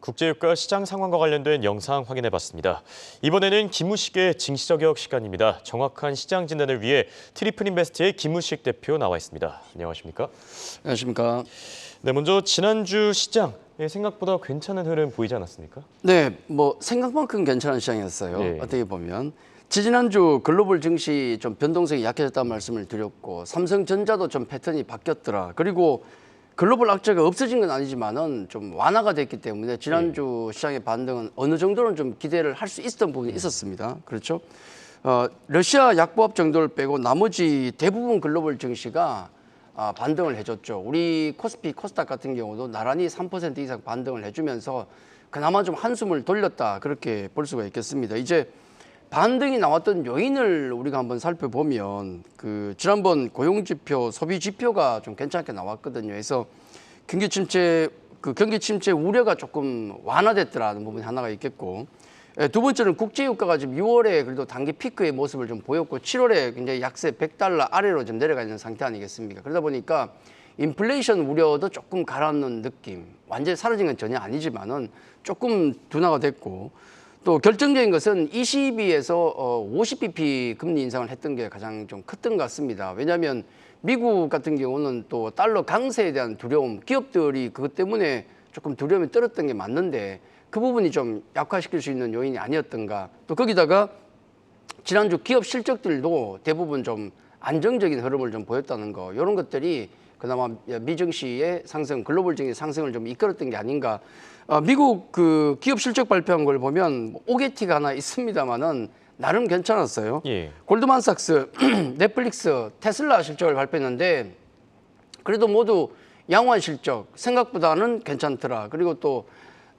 국제유가 시장 상황과 관련된 영상 확인해봤습니다. 이번에는 김우식의 증시저격 시간입니다. 정확한 시장 진단을 위해 트리플인베스트의 김우식 대표 나와 있습니다. 안녕하십니까? 안녕하십니까? 네, 먼저 지난주 시장 생각보다 괜찮은 흐름 보이지 않았습니까? 네, 생각만큼 괜찮은 시장이었어요. 네. 어떻게 보면 지난주 글로벌 증시 좀 변동성이 약해졌다는 말씀을 드렸고 삼성전자도 좀 패턴이 바뀌었더라. 그리고 글로벌 악재가 없어진 건 아니지만은 좀 완화가 됐기 때문에 지난주 시장의 반등은 어느 정도는 좀 기대를 할 수 있었던 부분이 있었습니다. 그렇죠? 러시아 약보합 정도를 빼고 나머지 대부분 글로벌 증시가 반등을 해줬죠. 우리 코스피, 코스닥 같은 경우도 나란히 3% 이상 반등을 해주면서 그나마 좀 한숨을 돌렸다 그렇게 볼 수가 있겠습니다. 이제 반등이 나왔던 요인을 우리가 한번 살펴보면 지난번 고용지표, 소비지표가 좀 괜찮게 나왔거든요. 그래서 경기 침체 우려가 조금 완화됐더라는 부분이 하나가 있겠고, 두 번째는 국제유가가 지금 6월에 그래도 단기 피크의 모습을 좀 보였고 7월에 굉장히 약세 $100 아래로 좀 내려가 있는 상태 아니겠습니까? 그러다 보니까 인플레이션 우려도 조금 가라앉는 느낌, 완전히 사라진 건 전혀 아니지만은 조금 둔화가 됐고, 또 결정적인 것은 ECB에서 50bp 금리 인상을 했던 게 가장 좀 컸던 것 같습니다. 왜냐하면 미국 같은 경우는 또 달러 강세에 대한 두려움, 기업들이 그것 때문에 조금 두려움이 떨었던 게 맞는데 그 부분이 좀 약화시킬 수 있는 요인이 아니었던가. 또 거기다가 지난주 기업 실적들도 대부분 좀 안정적인 흐름을 좀 보였다는 거, 이런 것들이 그나마 미증시의 상승, 글로벌 증시 상승을 좀 이끌었던 게 아닌가. 미국 기업 실적 발표한 걸 보면 오게티가 하나 있습니다만은 나름 괜찮았어요. 예. 골드만삭스, 넷플릭스, 테슬라 실적을 발표했는데 그래도 모두 양호한 실적, 생각보다는 괜찮더라. 그리고 또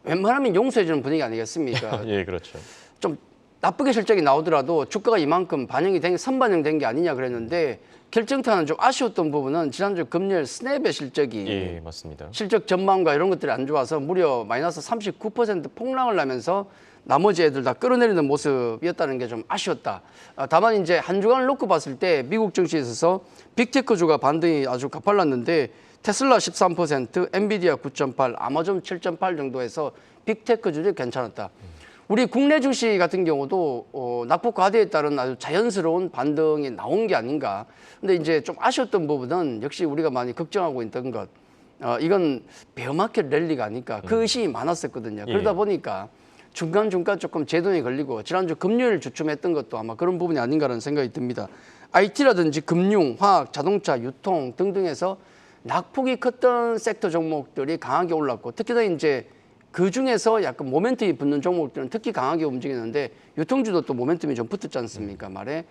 웬만하면 용서해주는 분위기 아니겠습니까? 예, 그렇죠. 좀 나쁘게 실적이 나오더라도 주가가 이만큼 선반영된 게 아니냐 그랬는데, 결정타는 좀 아쉬웠던 부분은 지난주 금요일 스냅의 실적이 예, 맞습니다. 실적 전망과 이런 것들이 안 좋아서 무려 마이너스 39% 폭락을 하면서 나머지 애들 다 끌어내리는 모습이었다는 게 좀 아쉬웠다. 다만 이제 한 주간을 놓고 봤을 때 미국 증시에 있어서 빅테크주가 반등이 아주 가팔랐는데 테슬라 13%, 엔비디아 9.8, 아마존 7.8 정도에서 빅테크주들이 괜찮았다. 우리 국내 증시 같은 경우도 낙폭 과대에 따른 아주 자연스러운 반등이 나온 게 아닌가. 근데 이제 좀 아쉬웠던 부분은 역시 우리가 많이 걱정하고 있던 것. 이건 베어마켓 랠리가 아닐까. 그 의심이 많았었거든요. 그러다 보니까 중간중간 조금 제동이 걸리고 지난주 금요일 주춤했던 것도 아마 그런 부분이 아닌가라는 생각이 듭니다. IT라든지 금융, 화학, 자동차, 유통 등등에서 낙폭이 컸던 섹터 종목들이 강하게 올랐고, 특히나 이제 그 중에서 약간 모멘텀이 붙는 종목들은 특히 강하게 움직이는데 유통주도 또 모멘텀이 좀 붙었지 않습니까, 말에.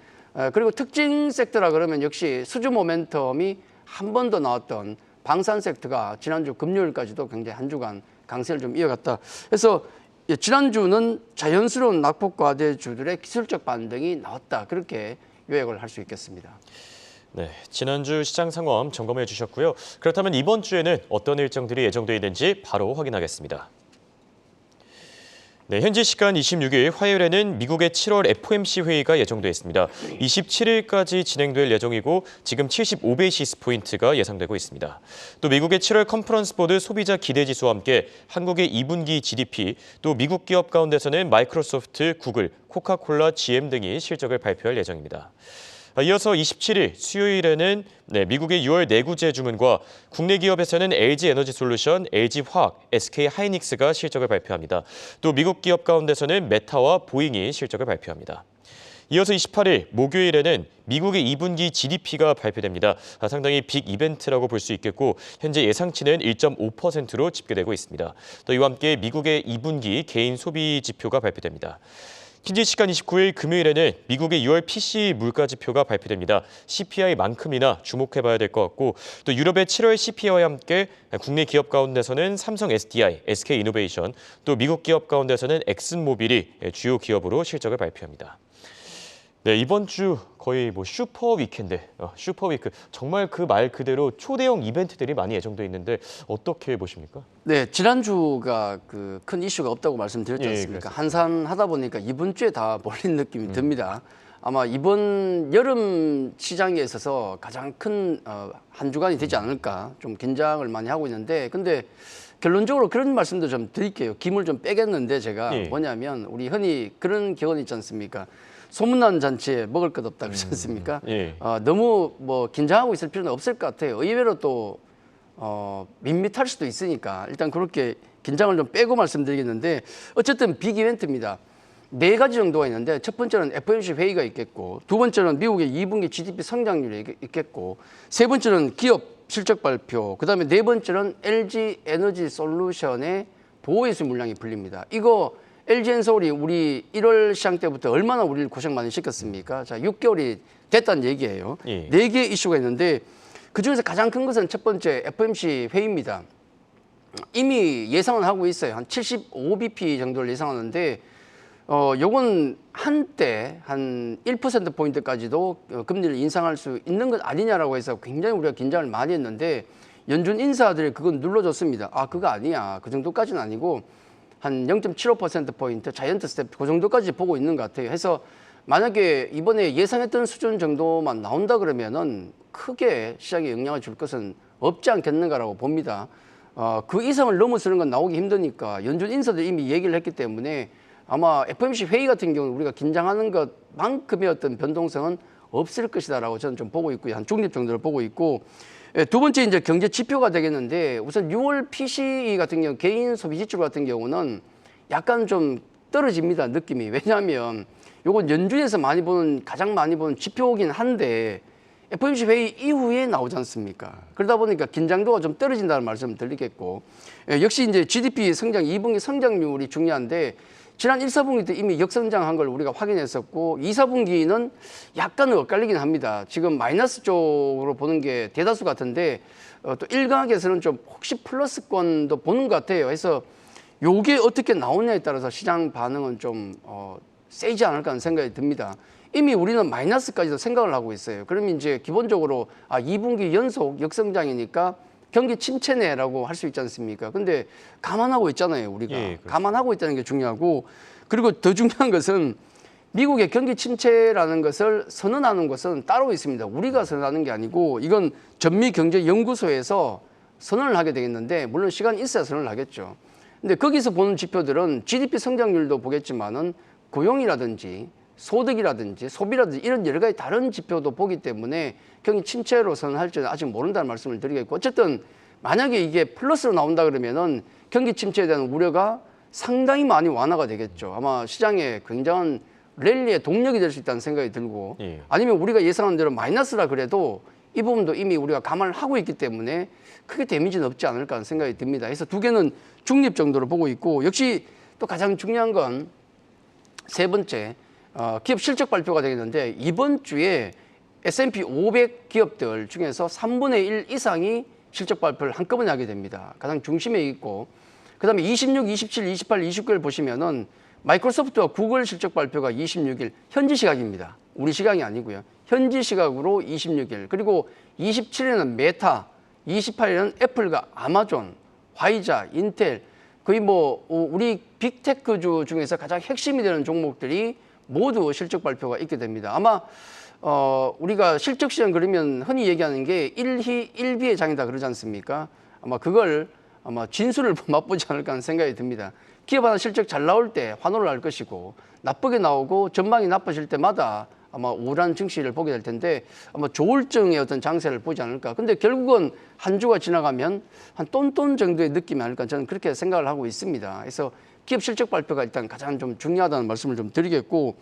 그리고 특징 섹터라 그러면 역시 수주 모멘텀이 한 번 더 나왔던 방산 섹터가 지난주 금요일까지도 굉장히 한 주간 강세를 좀 이어갔다. 그래서 지난주는 자연스러운 낙폭 과대주들의 기술적 반등이 나왔다. 그렇게 요약을 할 수 있겠습니다. 네, 지난주 시장 상황 점검해 주셨고요. 그렇다면 이번 주에는 어떤 일정들이 예정돼 있는지 바로 확인하겠습니다. 네, 현지 시간 26일 화요일에는 미국의 7월 FOMC 회의가 예정돼 있습니다. 27일까지 진행될 예정이고 지금 75베이시스 포인트가 예상되고 있습니다. 또 미국의 7월 컨퍼런스 보드 소비자 기대 지수와 함께 한국의 2분기 GDP, 또 미국 기업 가운데서는 마이크로소프트, 구글, 코카콜라, GM 등이 실적을 발표할 예정입니다. 이어서 27일 수요일에는 미국의 6월 내구재 주문과 국내 기업에서는 LG에너지솔루션, LG화학, SK하이닉스가 실적을 발표합니다. 또 미국 기업 가운데서는 메타와 보잉이 실적을 발표합니다. 이어서 28일 목요일에는 미국의 2분기 GDP가 발표됩니다. 상당히 빅 이벤트라고 볼 수 있겠고 현재 예상치는 1.5%로 집계되고 있습니다. 또 이와 함께 미국의 2분기 개인 소비 지표가 발표됩니다. 현지 시간 29일 금요일에는 미국의 6월 PC 물가 지표가 발표됩니다. CPI만큼이나 주목해봐야 될 것 같고, 또 유럽의 7월 CPI와 함께 국내 기업 가운데서는 삼성 SDI, SK이노베이션, 또 미국 기업 가운데서는 엑슨모빌이 주요 기업으로 실적을 발표합니다. 네, 이번 주 거의 슈퍼 위크인데, 슈퍼 위크 정말 그 말 그대로 초대형 이벤트들이 많이 예정돼 있는데 어떻게 보십니까? 네, 지난주가 큰 이슈가 없다고 말씀드렸지 예, 않습니까? 한산하다 보니까 이번 주에 다 몰린 느낌이 듭니다. 아마 이번 여름 시장에 있어서 가장 큰 한 주간이 되지 않을까 좀 긴장을 많이 하고 있는데, 근데 결론적으로 그런 말씀도 좀 드릴게요. 김을 좀 빼겠는데 제가 예. 뭐냐면 우리 흔히 그런 경험 있지 않습니까? 소문난 잔치에 먹을 것 없다 그러지 않습니까? 예. 너무 뭐 긴장하고 있을 필요는 없을 것 같아요. 의외로 또 밋밋할 수도 있으니까 일단 그렇게 긴장을 좀 빼고 말씀드리겠는데 어쨌든 빅 이벤트입니다. 네 가지 정도가 있는데 첫 번째는 FOMC 회의가 있겠고 두 번째는 미국의 2분기 GDP 성장률이 있겠고 세 번째는 기업 실적 발표, 그다음에 네 번째는 LG 에너지 솔루션의 보호예수 물량이 풀립니다. 이거 LG엔솔이 우리 1월 시장 때부터 얼마나 우리를 고생 많이 시켰습니까? 자, 6개월이 됐다는 얘기예요. 예. 네 개의 이슈가 있는데 그중에서 가장 큰 것은 첫 번째 FOMC 회의입니다. 이미 예상은 하고 있어요. 한 75bp 정도를 예상하는데 요건 한때 한 1%포인트까지도 금리를 인상할 수 있는 것 아니냐라고 해서 굉장히 우리가 긴장을 많이 했는데 연준 인사들이 그건 눌러줬습니다. 아, 그거 아니야. 그 정도까지는 아니고 한 0.75%포인트 자이언트 스텝 그 정도까지 보고 있는 것 같아요. 해서 만약에 이번에 예상했던 수준 정도만 나온다 그러면은 크게 시장에 영향을 줄 것은 없지 않겠는가라고 봅니다. 그 이상을 넘어서는 건 나오기 힘드니까 연준 인사들이 이미 얘기를 했기 때문에 아마 FOMC 회의 같은 경우는 우리가 긴장하는 것만큼의 어떤 변동성은 없을 것이다라고 저는 좀 보고 있고요. 한 중립 정도를 보고 있고 두 번째 이제 경제 지표가 되겠는데 우선 6월 PCE 같은 경우 개인 소비 지출 같은 경우는 약간 좀 떨어집니다. 느낌이. 왜냐하면 요건 연준에서 가장 많이 보는 지표이긴 한데 FOMC 회의 이후에 나오지 않습니까? 그러다 보니까 긴장도가 좀 떨어진다는 말씀을 드리겠고 역시 이제 GDP 성장 2분기 성장률이 중요한데 지난 1, 4분기 때 이미 역성장한 걸 우리가 확인했었고 2, 4분기는 약간 엇갈리긴 합니다. 지금 마이너스 쪽으로 보는 게 대다수 같은데 또 일각에서는 좀 혹시 플러스권도 보는 것 같아요. 그래서 요게 어떻게 나오냐에 따라서 시장 반응은 좀 세지 않을까 하는 생각이 듭니다. 이미 우리는 마이너스까지도 생각을 하고 있어요. 그러면 이제 기본적으로 2분기 연속 역성장이니까 경기 침체네라고 할 수 있지 않습니까? 근데 감안하고 있잖아요, 우리가. 예, 그렇죠. 감안하고 있다는 게 중요하고 그리고 더 중요한 것은 미국의 경기 침체라는 것을 선언하는 것은 따로 있습니다. 우리가 선언하는 게 아니고 이건 전미경제연구소에서 선언을 하게 되겠는데 물론 시간이 있어야 선언을 하겠죠. 근데 거기서 보는 지표들은 GDP 성장률도 보겠지만은 고용이라든지 소득이라든지 소비라든지 이런 여러 가지 다른 지표도 보기 때문에 경기 침체로 선언할지는 아직 모른다는 말씀을 드리겠고 어쨌든 만약에 이게 플러스로 나온다 그러면은 경기 침체에 대한 우려가 상당히 많이 완화가 되겠죠. 아마 시장에 굉장한 랠리의 동력이 될 수 있다는 생각이 들고 예. 아니면 우리가 예상한 대로 마이너스라 그래도 이 부분도 이미 우리가 감안을 하고 있기 때문에 크게 데미지는 없지 않을까 하는 생각이 듭니다. 그래서 두 개는 중립 정도로 보고 있고 역시 또 가장 중요한 건 세 번째 기업 실적 발표가 되겠는데 이번 주에 S&P 500 기업들 중에서 3분의 1 이상이 실적 발표를 한꺼번에 하게 됩니다. 가장 중심에 있고 그다음에 26, 27, 28, 29일 보시면은 마이크로소프트와 구글 실적 발표가 26일 현지 시각입니다. 우리 시각이 아니고요. 현지 시각으로 26일 그리고 27일은 메타, 28일은 애플과 아마존, 화이자, 인텔 거의 뭐 우리 빅테크주 중에서 가장 핵심이 되는 종목들이 모두 실적 발표가 있게 됩니다. 아마 우리가 실적 시장 그러면 흔히 얘기하는 게 1희 1비의 장이다 그러지 않습니까? 아마 그걸 아마 진수를 맛보지 않을까 하는 생각이 듭니다. 기업 하나 실적 잘 나올 때 환호를 할 것이고 나쁘게 나오고 전망이 나빠질 때마다 아마 우울한 증시를 보게 될 텐데 아마 조울증의 어떤 장세를 보지 않을까. 근데 결국은 한 주가 지나가면 한 똔똔 정도의 느낌이 아닐까 저는 그렇게 생각을 하고 있습니다. 그래서 기업 실적 발표가 일단 가장 좀 중요하다는 말씀을 좀 드리겠고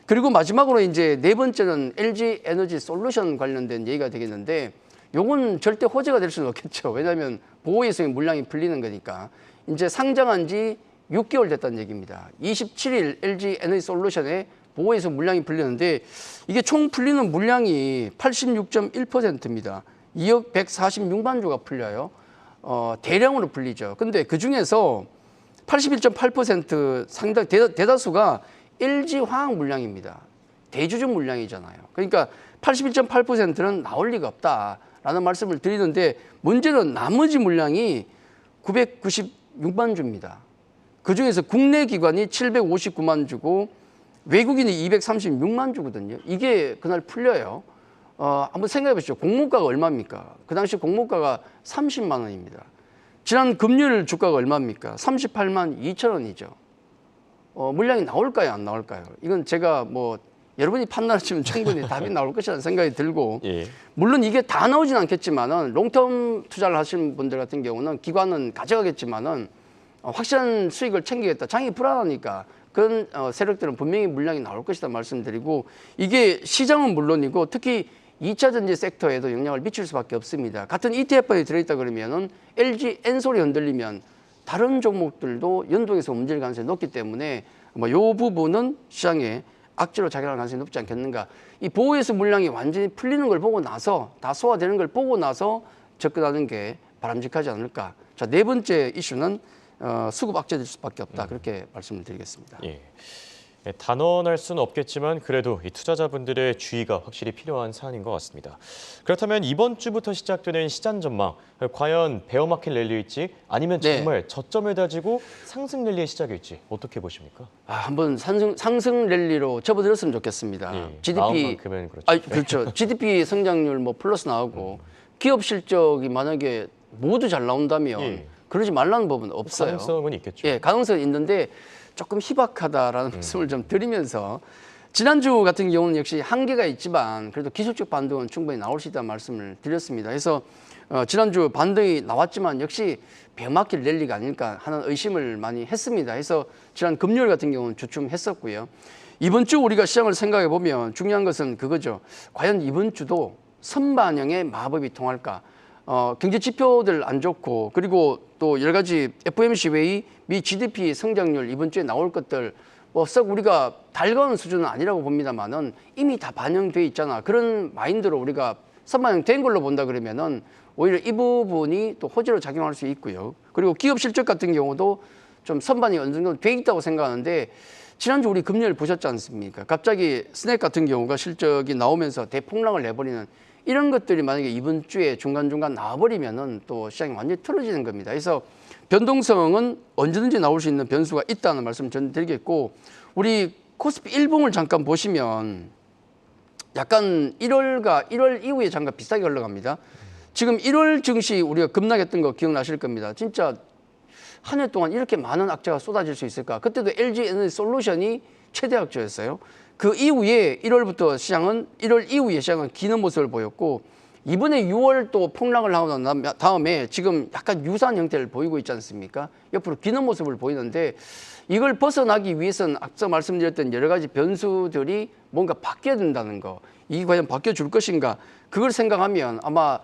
그리고 마지막으로 이제 네 번째는 LG 에너지 솔루션 관련된 얘기가 되겠는데 요건 절대 호재가 될 수는 없겠죠. 왜냐하면 보호예수의 물량이 풀리는 거니까 이제 상장한 지 6개월 됐다는 얘기입니다. 27일 LG 에너지 솔루션에 보호예수 물량이 풀리는데 이게 총 풀리는 물량이 86.1%입니다. 2억 146만 주가 풀려요. 대량으로 풀리죠. 근데 그 중에서 81.8% 상당 대다수가 LG 화학 물량입니다. 대주주 물량이잖아요. 그러니까 81.8%는 나올 리가 없다라는 말씀을 드리는데 문제는 나머지 물량이 996만 주입니다. 그중에서 국내 기관이 759만 주고 외국인이 236만 주거든요. 이게 그날 풀려요. 한번 생각해 보시죠. 공모가가 얼마입니까? 그 당시 공모가가 30만 원입니다. 지난 금요일 주가가 얼마입니까? 38만 2천 원이죠. 물량이 나올까요? 안 나올까요? 이건 제가 뭐 여러분이 판단하시면 충분히 답이 나올 것이라는 생각이 들고 예. 물론 이게 다 나오진 않겠지만은 롱텀 투자를 하시는 분들 같은 경우는 기관은 가져가겠지만은 확실한 수익을 챙기겠다. 장이 불안하니까 그런 세력들은 분명히 물량이 나올 것이다 말씀드리고 이게 시장은 물론이고 특히 2차 전지 섹터에도 영향을 미칠 수밖에 없습니다. 같은 ETF에 들어있다 그러면은 LG 엔솔이 흔들리면 다른 종목들도 연동해서 움직일 가능성이 높기 때문에 뭐 이 부분은 시장에 악재로 작용할 가능성이 높지 않겠는가. 이 보호해서 물량이 완전히 풀리는 걸 보고 나서 다 소화되는 걸 보고 나서 접근하는 게 바람직하지 않을까. 자, 네 번째 이슈는 수급 악재될 수밖에 없다. 그렇게 말씀을 드리겠습니다. 예. 단언할 수는 없겠지만 그래도 이 투자자분들의 주의가 확실히 필요한 사안인 것 같습니다. 그렇다면 이번 주부터 시작되는 시장 전망, 과연 베어마켓 랠리일지 아니면 정말 저점을 다지고 상승 랠리의 시작일지 어떻게 보십니까? 한번 상승 랠리로 접어들었으면 좋겠습니다. 예, GDP 마음만큼은 그렇죠. 그렇죠. GDP 성장률 뭐 플러스 나오고 기업 실적이 만약에 모두 잘 나온다면 예. 그러지 말라는 법은 없어요. 가능성은 있겠죠. 예, 가능성은 있는데 조금 희박하다라는 말씀을 좀 드리면서 지난주 같은 경우는 역시 한계가 있지만 그래도 기술적 반등은 충분히 나올 수 있다는 말씀을 드렸습니다. 그래서 지난주 반등이 나왔지만 역시 베어마켓 랠리가 아닐까 하는 의심을 많이 했습니다. 그래서 지난 금요일 같은 경우는 주춤했었고요. 이번 주 우리가 시장을 생각해 보면 중요한 것은 그거죠. 과연 이번 주도 선반영의 마법이 통할까? 경제 지표들 안 좋고 그리고 또 여러 가지 FOMC 회의, 미 GDP 성장률 이번 주에 나올 것들 뭐 썩 우리가 달가운 수준은 아니라고 봅니다만은 이미 다 반영돼 있잖아. 그런 마인드로 우리가 선반영된 걸로 본다 그러면은 오히려 이 부분이 또 호재로 작용할 수 있고요. 그리고 기업 실적 같은 경우도 좀 선반이 어느 정도 돼 있다고 생각하는데 지난주 우리 금요일 보셨지 않습니까? 갑자기 스낵 같은 경우가 실적이 나오면서 대폭락을 내버리는 이런 것들이 만약에 이번 주에 중간중간 나와버리면은 또 시장이 완전히 틀어지는 겁니다. 그래서 변동성은 언제든지 나올 수 있는 변수가 있다는 말씀 전 드리겠고 우리 코스피 일봉을 잠깐 보시면 약간 1월 이후에 잠깐 비슷하게 흘러갑니다. 지금 1월 증시 우리가 급락했던 거 기억나실 겁니다. 진짜 한 해 동안 이렇게 많은 악재가 쏟아질 수 있을까? 그때도 LG 에너지 솔루션이 최대 악재였어요. 그 이후에 1월 이후에 시장은 기는 모습을 보였고 이번에 6월 또 폭락을 하고 난 다음에 지금 약간 유사한 형태를 보이고 있지 않습니까? 옆으로 기는 모습을 보이는데 이걸 벗어나기 위해서는 앞서 말씀드렸던 여러 가지 변수들이 뭔가 바뀌어야 된다는 거. 이게 과연 바뀌어줄 것인가? 그걸 생각하면 아마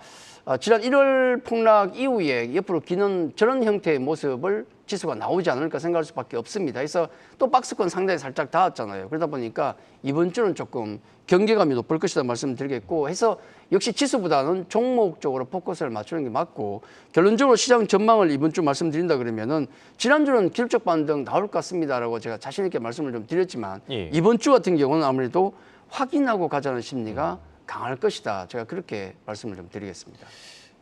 지난 1월 폭락 이후에 옆으로 기는 저런 형태의 모습을 지수가 나오지 않을까 생각할 수밖에 없습니다. 그래서 또 박스권 상당히 살짝 닿았잖아요. 그러다 보니까 이번 주는 조금 경계감이 높을 것이다 말씀드리겠고 해서 역시 지수보다는 종목 쪽으로 포커스를 맞추는 게 맞고 결론적으로 시장 전망을 이번 주 말씀드린다 그러면은 지난주는 기술적 반등 나올 것 같습니다라고 제가 자신 있게 말씀을 좀 드렸지만 이번 주 같은 경우는 아무래도 확인하고 가자는 심리가 강할 것이다. 제가 그렇게 말씀을 좀 드리겠습니다.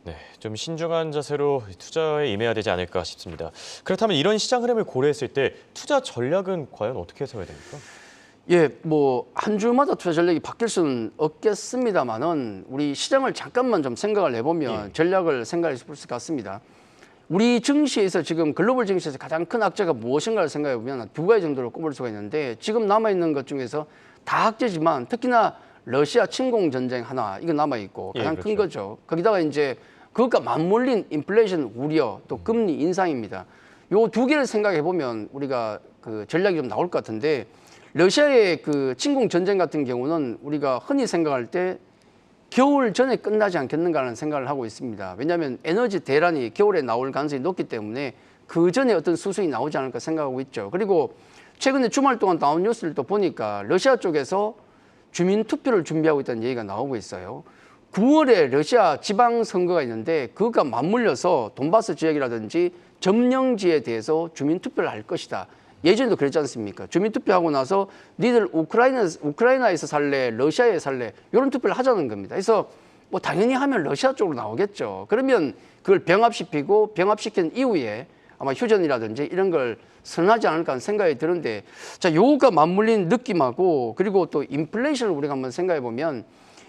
네, 좀 신중한 자세로 투자에 임해야 되지 않을까 싶습니다. 그렇다면 이런 시장 흐름을 고려했을 때 투자 전략은 과연 어떻게 세워야 됩니까? 예, 뭐 한 주마다 투자 전략이 바뀔 수는 없겠습니다만은 우리 시장을 잠깐만 좀 생각을 해보면 전략을 생각할 수 있을 것 같습니다. 우리 증시에서 지금 글로벌 증시에서 가장 큰 악재가 무엇인가를 생각해 보면 두 가지 정도로 꼽을 수가 있는데 지금 남아 있는 것 중에서 다 악재지만 특히나 러시아 침공 전쟁 하나 이거 남아 있고 가장 큰 거죠. 거기다가 이제 그것과 맞물린 인플레이션 우려 또 금리 인상입니다. 요 두 개를 생각해 보면 우리가 그 전략이 좀 나올 것 같은데 러시아의 그 침공 전쟁 같은 경우는 우리가 흔히 생각할 때 겨울 전에 끝나지 않겠는가라는 생각을 하고 있습니다. 왜냐하면 에너지 대란이 겨울에 나올 가능성이 높기 때문에 그 전에 어떤 수순이 나오지 않을까 생각하고 있죠. 그리고 최근에 주말 동안 나온 뉴스를 또 보니까 러시아 쪽에서 주민 투표를 준비하고 있다는 얘기가 나오고 있어요. 9월에 러시아 지방선거가 있는데 그것과 맞물려서 돈바스 지역이라든지 점령지에 대해서 주민 투표를 할 것이다. 예전에도 그랬지 않습니까? 주민 투표하고 나서 니들 우크라이나에서 살래, 러시아에 살래 이런 투표를 하자는 겁니다. 그래서 뭐 당연히 하면 러시아 쪽으로 나오겠죠. 그러면 그걸 병합시키고 병합시킨 이후에 아마 휴전이라든지 이런 걸 선하지 않을까 하는 생각이 드는데 자, 요거가 맞물린 느낌하고 그리고 또 인플레이션을 우리가 한번 생각해 보면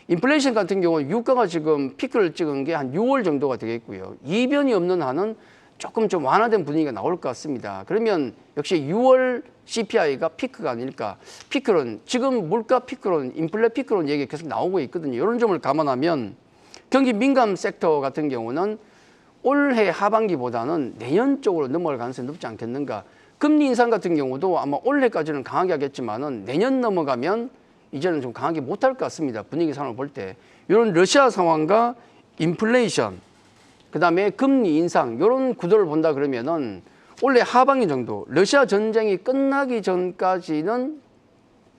인플레이션 같은 경우는 유가가 지금 피크를 찍은 게 한 6월 정도가 되겠고요. 이변이 없는 한은 조금 좀 완화된 분위기가 나올 것 같습니다. 그러면 역시 6월 CPI가 피크가 아닐까. 피크론 지금 물가 피크론, 인플레 피크론 얘기 계속 나오고 있거든요. 이런 점을 감안하면 경기 민감 섹터 같은 경우는 올해 하반기보다는 내년 쪽으로 넘어갈 가능성이 높지 않겠는가. 금리 인상 같은 경우도 아마 올해까지는 강하게 하겠지만은 내년 넘어가면 이제는 좀 강하게 못할 것 같습니다. 분위기 상황을 볼 때. 이런 러시아 상황과 인플레이션, 그다음에 금리 인상 이런 구도를 본다 그러면은 올해 하반기 정도 러시아 전쟁이 끝나기 전까지는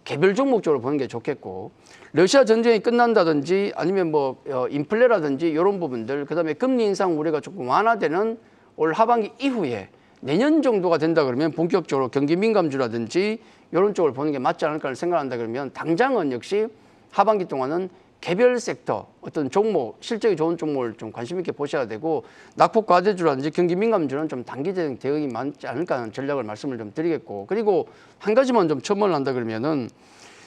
개별 종목적으로 보는 게 좋겠고, 러시아 전쟁이 끝난다든지 아니면 뭐 인플레라든지 이런 부분들, 그다음에 금리 인상 우려가 조금 완화되는 올 하반기 이후에 내년 정도가 된다 그러면 본격적으로 경기 민감주라든지 이런 쪽을 보는 게 맞지 않을까 생각한다 그러면 당장은 역시 하반기 동안은 개별 섹터 어떤 종목, 실적이 좋은 종목을 좀 관심 있게 보셔야 되고, 낙폭 과대주라든지 경기 민감주는 좀 단기적 대응이 많지 않을까 하는 전략을 말씀을 좀 드리겠고, 그리고 한 가지만 좀 첨언을 한다 그러면은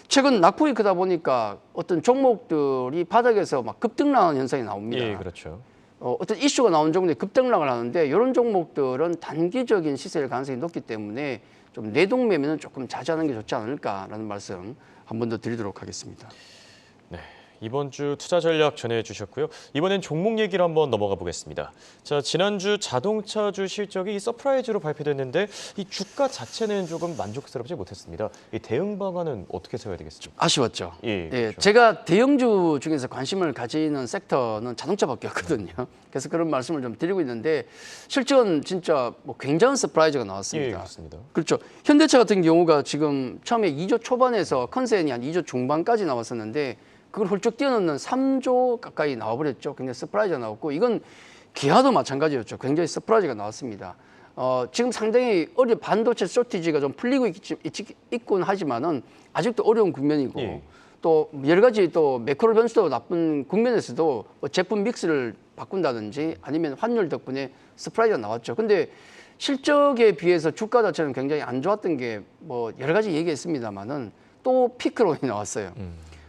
최근 낙폭이 크다 보니까 어떤 종목들이 바닥에서 막 급등하는 현상이 나옵니다. 예, 그렇죠. 어떤 이슈가 나온 종목들이 급등락을 하는데 이런 종목들은 단기적인 시세일 가능성이 높기 때문에 좀 내동 매매는 조금 자제하는 게 좋지 않을까라는 말씀 한 번 더 드리도록 하겠습니다. 네, 이번 주 투자 전략 전해주셨고요. 이번엔 종목 얘기를 한번 넘어가 보겠습니다. 자, 지난주 자동차주 실적이 서프라이즈로 발표됐는데 이 주가 자체는 조금 만족스럽지 못했습니다. 이 대응 방안은 어떻게 세워야 되겠습니까? 아쉬웠죠. 예, 그렇죠. 제가 대형주 중에서 관심을 가지는 섹터는 자동차밖에 없거든요. 그래서 그런 말씀을 좀 드리고 있는데 실적은 진짜 뭐 굉장한 서프라이즈가 나왔습니다. 예, 그렇습니다. 그렇죠. 현대차 같은 경우가 지금 처음에 2조 초반에서 컨센이 한 2조 중반까지 나왔었는데 그걸 훌쩍 뛰어넘는 3조 가까이 나와버렸죠. 굉장히 서프라이즈가 나왔고, 이건 기아도 마찬가지였죠. 굉장히 서프라이즈가 나왔습니다. 지금 상당히 반도체 쇼티지가 좀 풀리고 있긴 하지만은 아직도 어려운 국면이고, 예. 또 여러 가지 또 매크로 변수도 나쁜 국면에서도 뭐 제품 믹스를 바꾼다든지 아니면 환율 덕분에 서프라이즈가 나왔죠. 근데 실적에 비해서 주가 자체는 굉장히 안 좋았던 게 뭐 여러 가지 얘기했습니다만은 또 피크론이 나왔어요.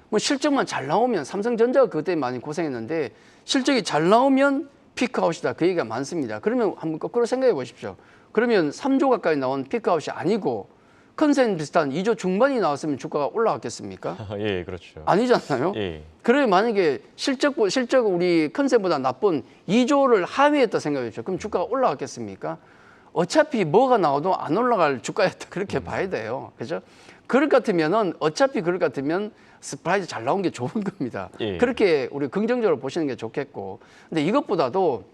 뭐 실적만 잘 나오면, 삼성전자가 그때 많이 고생했는데 실적이 잘 나오면 피크아웃이다, 그 얘기가 많습니다. 그러면 한번 거꾸로 생각해 보십시오. 그러면 3조 가까이 나온 피크아웃이 아니고 컨센 비슷한 2조 중반이 나왔으면 주가가 올라갔겠습니까? 예, 그렇죠. 아니잖아요. 예. 그러면 만약에 실적 우리 컨센보다 나쁜 2조를 하회했다 생각했죠. 그럼 주가가 올라갔겠습니까? 어차피 뭐가 나와도 안 올라갈 주가였다, 그렇게 봐야 돼요. 그죠? 그럴 것 같으면은 어차피 그럴 것 같으면 스프라이즈 잘 나온 게 좋은 겁니다. 예. 그렇게 우리 긍정적으로 보시는 게 좋겠고, 근데 이것보다도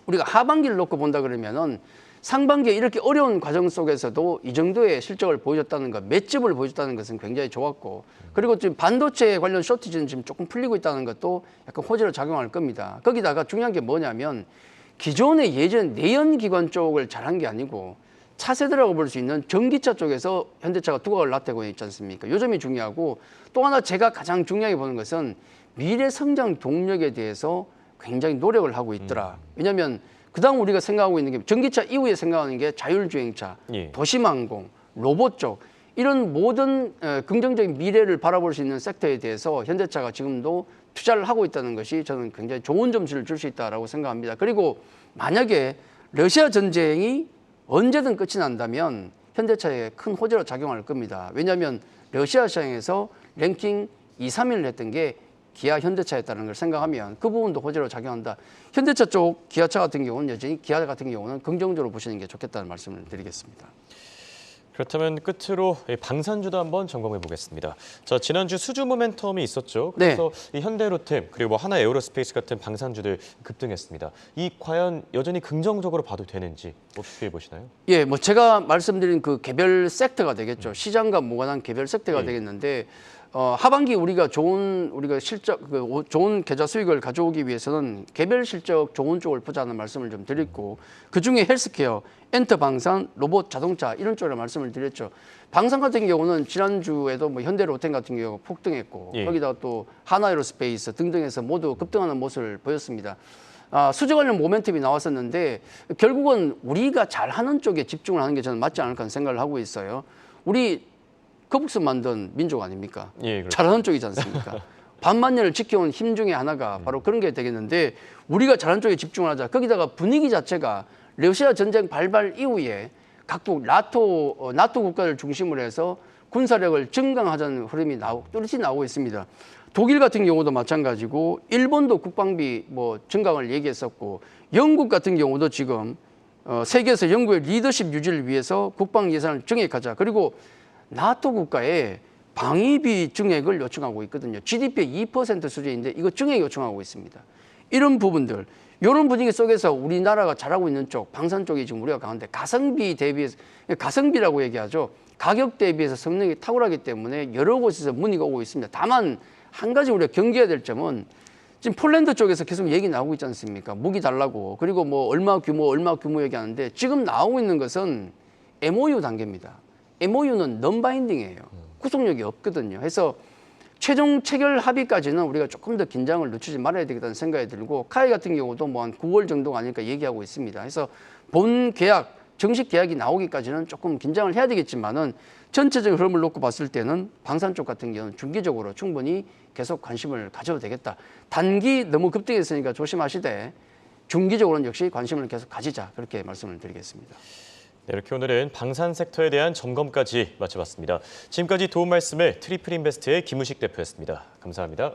우리가 하반기를 놓고 본다 그러면은 상반기에 이렇게 어려운 과정 속에서도 이 정도의 실적을 보여줬다는 것, 맷집을 보여줬다는 것은 굉장히 좋았고, 그리고 지금 반도체 관련 쇼티지는 지금 조금 풀리고 있다는 것도 약간 호재로 작용할 겁니다. 거기다가 중요한 게 뭐냐면 기존의 예전 내연기관 쪽을 잘한 게 아니고 차세대라고 볼 수 있는 전기차 쪽에서 현대차가 두각을 나타내고 있지 않습니까? 요 점이 중요하고, 또 하나 제가 가장 중요하게 보는 것은 미래 성장 동력에 대해서 굉장히 노력을 하고 있더라. 왜냐하면 그다음 우리가 생각하고 있는 게 전기차 이후에 생각하는 게 자율주행차, 예. 도심항공, 로봇 쪽, 이런 모든 긍정적인 미래를 바라볼 수 있는 섹터에 대해서 현대차가 지금도 투자를 하고 있다는 것이 저는 굉장히 좋은 점수를 줄 수 있다라고 생각합니다. 그리고 만약에 러시아 전쟁이 언제든 끝이 난다면 현대차에 큰 호재로 작용할 겁니다. 왜냐하면 러시아 시장에서 랭킹 2, 3위를 했던 게 기아, 현대차였다는 걸 생각하면 그 부분도 호재로 작용한다. 현대차 쪽 기아차 같은 경우는 여전히 기아 같은 경우는 긍정적으로 보시는 게 좋겠다는 말씀을 드리겠습니다. 그렇다면 끝으로 방산주도 한번 점검해 보겠습니다. 자, 지난주 수주 모멘텀이 있었죠. 네. 그래서 이 현대로템 그리고 뭐 하나 에어로스페이스 같은 방산주들 급등했습니다. 이 과연 여전히 긍정적으로 봐도 되는지 어떻게 보시나요? 예, 뭐 제가 말씀드린 그 개별 섹터가 되겠죠. 시장과 무관한 개별 섹터가 되겠는데, 하반기 우리가 좋은 좋은 계좌 수익을 가져오기 위해서는 개별 실적 좋은 쪽을 보자는 말씀을 좀 드렸고, 그 중에 헬스케어, 엔터 방산, 로봇, 자동차 이런 쪽으로 말씀을 드렸죠. 방산 같은 경우는 지난주에도 뭐 현대로템 같은 경우가 폭등했고, 예. 거기다 또 하나에로스페이스 등등해서 모두 급등하는 모습을 보였습니다. 수주 관련 모멘텀이 나왔었는데 결국은 우리가 잘하는 쪽에 집중을 하는 게 저는 맞지 않을까 생각을 하고 있어요. 우리 거북선 만든 민족 아닙니까? 예, 그렇죠. 잘하는 쪽이지 않습니까? 반만년을 지켜온 힘 중에 하나가 바로 그런 게 되겠는데, 우리가 잘하는 쪽에 집중을 하자. 거기다가 분위기 자체가 러시아 전쟁 발발 이후에 각국 나토 국가를 중심으로 해서 군사력을 증강하자는 흐름이 뚜렷이 나오고 있습니다. 독일 같은 경우도 마찬가지고 일본도 국방비 증강을 얘기했었고 영국 같은 경우도 지금 세계에서 영국의 리더십 유지를 위해서 국방 예산을 증액하자. 그리고 나토 국가에 방위비 증액을 요청하고 있거든요. GDP의 2% 수준인데 이거 증액 요청하고 있습니다. 이런 부분들, 이런 분위기 속에서 우리나라가 잘하고 있는 쪽, 방산 쪽이 지금 우리가 강한데 가성비 대비해서, 가성비라고 얘기하죠. 가격 대비해서 성능이 탁월하기 때문에 여러 곳에서 문의가 오고 있습니다. 다만 한 가지 우리가 경계해야 될 점은 지금 폴란드 쪽에서 계속 얘기 나오고 있지 않습니까? 무기 달라고. 그리고 얼마 규모 얘기하는데 지금 나오고 있는 것은 MOU 단계입니다. MOU는 non-binding이에요. 구속력이 없거든요. 그래서 최종 체결 합의까지는 우리가 조금 더 긴장을 늦추지 말아야 되겠다는 생각이 들고 카이 같은 경우도 한 9월 정도가 아닐까 얘기하고 있습니다. 그래서 본 계약, 정식 계약이 나오기까지는 조금 긴장을 해야 되겠지만은 전체적인 흐름을 놓고 봤을 때는 방산 쪽 같은 경우는 중기적으로 충분히 계속 관심을 가져도 되겠다. 단기 너무 급등했으니까 조심하시되 중기적으로는 역시 관심을 계속 가지자. 그렇게 말씀을 드리겠습니다. 네, 이렇게 오늘은 방산 섹터에 대한 점검까지 마쳐봤습니다. 지금까지 도움 말씀을 트리플 인베스트의 김우식 대표였습니다. 감사합니다.